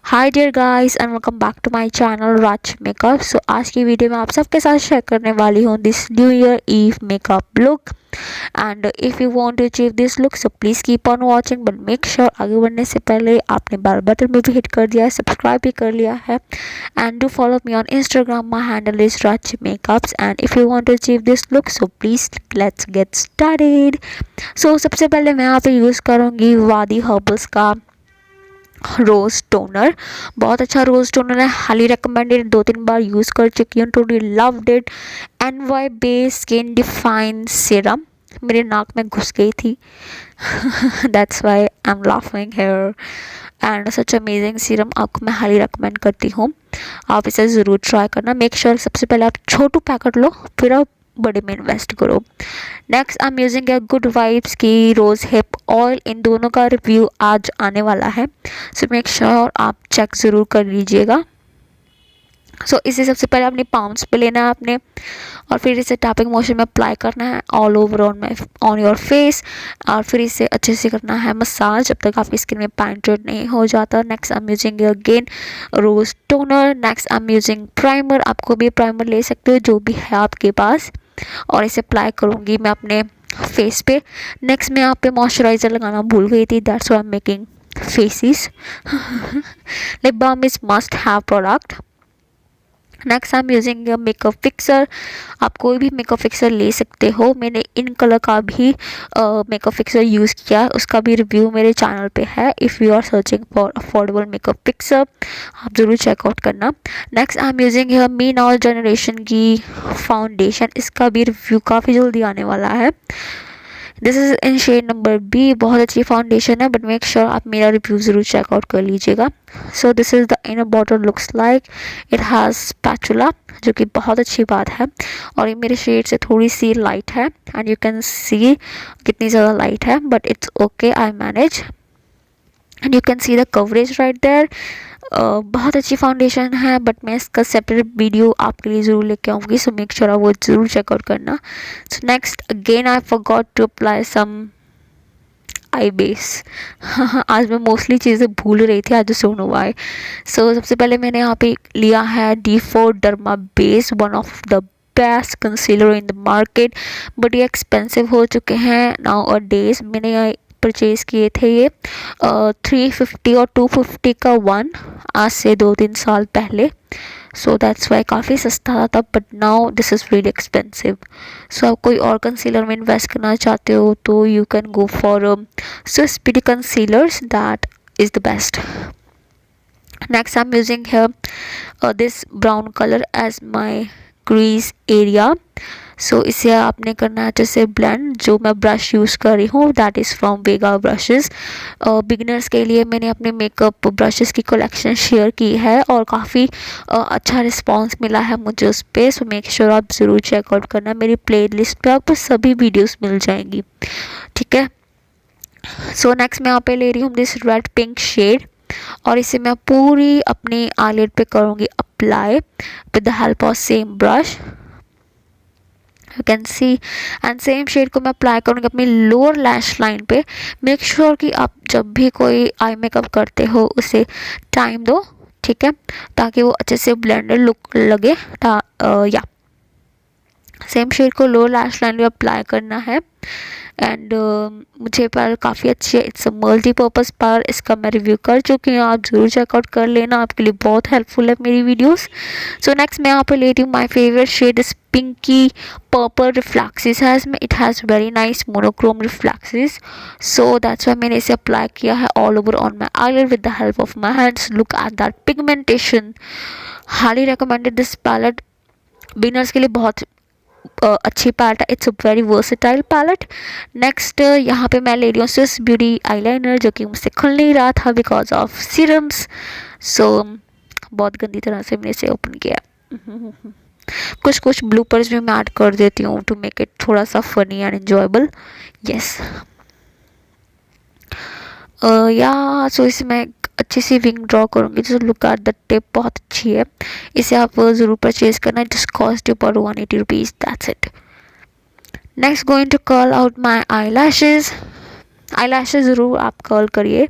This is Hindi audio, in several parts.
Hi dear guys and welcome back to my channel Raj makeup. So आज की वीडियो में आप सबके साथ शेयर करने वाली हूँ this new year eve makeup look. And if you want to achieve this look so please keep on watching, but make sure आगे बढ़ने से पहले आपने बेल बटन में भी हिट कर दिया है, सब्सक्राइब भी कर लिया है। And do follow me on Instagram, my handle is Raj makeups. And if you want to achieve this look so please let's get started. So सबसे पहले मैं यहाँ पे यूज़ करूँगी वादी हर्बल्स का रोज़ टोनर। बहुत अच्छा रोज़ टोनर है, हाईली रिकमेंडेड, 2-3 बार यूज़ कर चुकी हूँ, totally loved it. NyBae skin define serum मेरे नाक में घुस गई थी that's why I am laughing here and such amazing serum, आपको मैं हाईली रिकमेंड करती हूँ, आप इसे ज़रूर ट्राई करना। मेक श्योर सबसे पहले आप छोटू पैकेट लो, फिर आप बड़े में इन्वेस्ट करो। Next I am using good vibes की रोज़ हिप ऑयल, इन दोनों का रिव्यू आज आने वाला है, सो मेक श्योर आप चेक ज़रूर कर लीजिएगा। सो इसे सबसे पहले अपने पाउंड्स पे लेना है आपने, और फिर इसे टैपिंग मोशन में अप्लाई करना है all over on your face, और फिर इसे अच्छे से करना है मसाज जब तक आपकी स्किन में पेनिट्रेट नहीं हो जाता। Next I am using again rose toner. Next I am using primer, आपको भी प्राइमर ले सकते हो जो भी है आपके पास, और इसे अप्लाई करूँगी मैं अपने फेस पे। नेक्स्ट मैं यहाँ पे मॉइस्चराइज़र लगाना भूल गई थी, that's why I am making faces lip balm is must have product. Next I am using makeup fixer, आप कोई भी मेकअप फिक्सर ले सकते हो, मैंने इन कलर का भी मेकअप फिक्सर यूज़ किया है, उसका भी रिव्यू मेरे चैनल पे है। If you are searching for affordable makeup fixer आप ज़रूर चेकआउट करना। Next I am using me now generation की फाउंडेशन, इसका भी रिव्यू काफ़ी जल्दी आने वाला है। This is in shade number B, बहुत अच्छी फाउंडेशन है, बट मेक श्योर आप मेरा रिव्यू ज़रूर चेकआउट कर लीजिएगा। So this is the inner bottle looks like, it has spatula, जो कि बहुत अच्छी बात है, और ये मेरे शेड से थोड़ी सी लाइट है, एंड यू कैन सी कितनी ज़्यादा लाइट है, but it's okay, I manage. And you can see the coverage right there. बहुत अच्छी फाउंडेशन है, बट मैं इसका सेपरेट वीडियो आपके लिए ज़रूर लेके आऊँगी, सो मेक श्योर आप वो ज़रूर चेकआउट करना। So next again I forgot to apply some eye base आज मैं मोस्टली चीज़ें भूल रही थी, आज डोंट नो व्हाई। सो सबसे पहले मैंने यहाँ पे लिया है D4 derma base, one of the best concealer in the market, but ये एक्सपेंसिव हो चुके हैं नाउ अ डेज। मैंने परचेज़ किए थे ये 350 और 250 का वन, आज से 2-3 साल पहले, सो दैट्स वाई काफ़ी सस्ता था, but now this is really expensive. So आप कोई और कंसीलर में इन्वेस्ट करना चाहते हो तो you can go for Swiss Beauty concealers, that is the best. Next I am using here this brown colour as my crease area. So इसे आपने करना है जैसे ब्लेंड, जो मैं ब्रश यूज़ कर रही हूँ that is from Vega brushes. Beginners के लिए मैंने अपने मेकअप ब्रशेस की कलेक्शन शेयर की है, और काफ़ी अच्छा रिस्पांस मिला है मुझे उस पर, सो मेक श्योर आप ज़रूर चेकआउट करना, मेरी प्लेलिस्ट पे आपको सभी वीडियोस मिल जाएंगी, ठीक है। सो नेक्स्ट मैं यहाँ पे ले रही हूँ दिस रेड पिंक शेड, और इसे मैं पूरी अपनी आईलिड पे करूँगी apply with the help of same brush, you can see. And same shade को मैं अप्लाई करूँगी अपनी लोअर लैश लाइन पे। मेक श्योर कि आप जब भी कोई आई मेकअप करते हो उसे टाइम दो, ठीक है, ताकि वो अच्छे से ब्लेंडेड लुक लगे। या सेम शेड को लोअर लैश लाइन पे अप्लाई करना है, एंड मुझे पर काफ़ी अच्छी है, इट्स अ मल्टीपर्पज़ पर, इसका मैं रिव्यू कर चुकी हूँ, आप ज़रूर चेकआउट कर लेना, आपके लिए बहुत हेल्पफुल है मेरी वीडियोस। सो नेक्स्ट मैं यहाँ पे लेती हूँ माय फेवरेट शेड इस पिंकी पर्पल रिफ्लेक्सेस है इसमें, it has very nice monochrome reflexes, so that's why मैंने इसे अप्लाई किया है all over on my eyelid with the help of my hands. Look at that pigmentation, highly recommended this palette, beginners के लिए बहुत अच्छी पैलेट है, it's a very versatile palette. Next यहाँ पे मैं ले रही हूँ स्विस ब्यूटी आईलाइनर, जो कि मुझसे खुल नहीं रहा था बिकॉज ऑफ सीरम्स, सो बहुत गंदी तरह से मैंने इसे ओपन किया कुछ ब्लूपर्स भी मैं ऐड कर देती हूँ टू मेक इट थोड़ा सा फनी एंड एन्जॉयबल, यस। या सो इसे मैं अच्छी सी विंग ड्रॉ करूँगी, जो लुक एट द टिप बहुत अच्छी है, इसे आप ज़रूर परचेज़ करना, जस्ट कॉस्ट यू पर 180 rupees, that's it. Next going to curl out my eye lashes ज़रूर आप कर्ल करिए,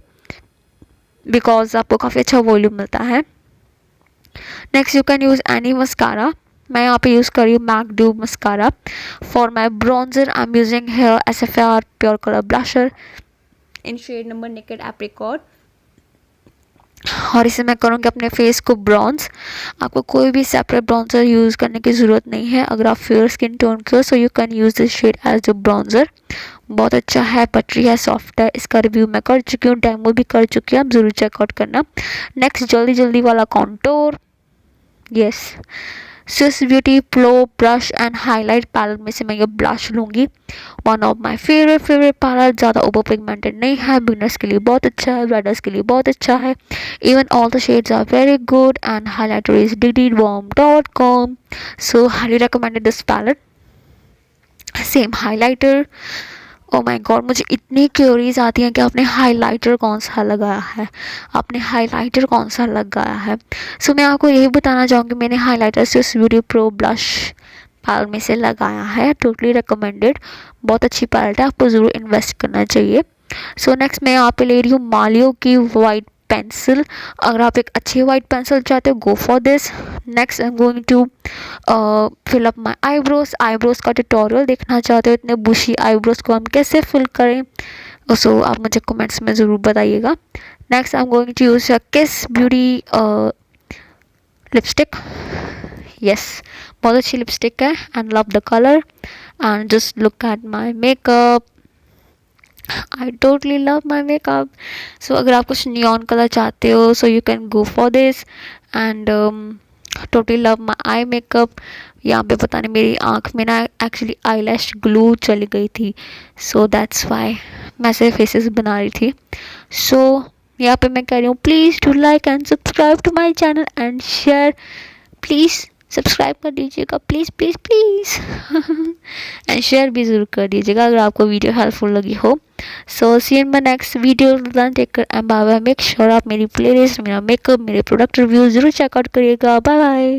बिकॉज आपको काफ़ी अच्छा वॉल्यूम मिलता है। Next you can use any mascara. मैं यहाँ पे यूज़ कर रही हूँ MAC dew mascara. For my bronzer I am using here SFR pure colour blusher in shade number naked apricot, और इसे मैं करूँगी अपने फेस को ब्रॉन्ज। आपको कोई भी सेपरेट ब्रॉन्जर यूज़ करने की ज़रूरत नहीं है अगर आप फेयर स्किन टोन के हो, so you can use this shade as a bronzer. बहुत अच्छा है, पटरी है, सॉफ्ट है। इसका रिव्यू मैं कर चुकी हूँ, डेमो भी कर चुकी हूँ, आप ज़रूर चेकआउट करना। नेक्स्ट जल्दी जल्दी वाला contour, yes, Swiss Beauty pro brush and highlight palette में से मैं ये ब्लश लूँगी। One of my favourite palette, ज़्यादा ओवर पिगमेंटेड नहीं है, बिगनर्स के लिए बहुत अच्छा है, राइडर्स के लिए बहुत अच्छा है। Even all the shades are very good and highlighter is didworm.com, so highly recommended this palette. Same highlighter, oh my God, मुझे इतनी क्यूरीज आती हैं कि आपने हाइलाइटर कौन सा लगाया है, आपने हाइलाइटर कौन सा लगाया है। सो मैं आपको यही बताना चाहूँगी, मैंने highlighter Swiss Beauty pro blush palette में से लगाया है, टोटली रिकमेंडेड, बहुत अच्छी पैलेट है, आपको ज़रूर इन्वेस्ट करना चाहिए। सो नेक्स्ट मैं यहाँ पे ले रही हूँ मालियो की वाइट पेंसिल। अगर आप एक अच्छी वाइट पेंसिल चाहते हो, go for this. Next I am going to fill up my eyebrows का ट्यूटोरियल देखना चाहते हो, इतने बुशी आईब्रोज को हम कैसे फिल करें, सो आप मुझे कमेंट्स में ज़रूर बताइएगा। Next I am going to use Kiss Beauty lipstick, yes, बहुत अच्छी लिपस्टिक है and love the colour and just look at my makeup, I totally love my makeup. So अगर आप कुछ नियॉन कलर चाहते हो, so you can go for this and totally love my eye makeup. यहाँ पे पता नहीं मेरी आँख में ना एक्चुअली आईलैश ग्लू चली गई थी, सो दैट्स वाई मैं ऐसे फेसेस बना रही थी। सो यहाँ पे मैं कह रही हूँ please do like and subscribe to my channel and share, please subscribe कर दीजिएगा, please please please and share भी ज़रूर कर दीजिएगा अगर आपको वीडियो हेल्पफुल लगी हो। So see in my next video, take care and bye bye. Make sure आप मेरी प्लेलिस्ट, मेरा मेकअप, मेरे प्रोडक्ट रिव्यू ज़रूर चेकआउट करिएगा। Bye bye.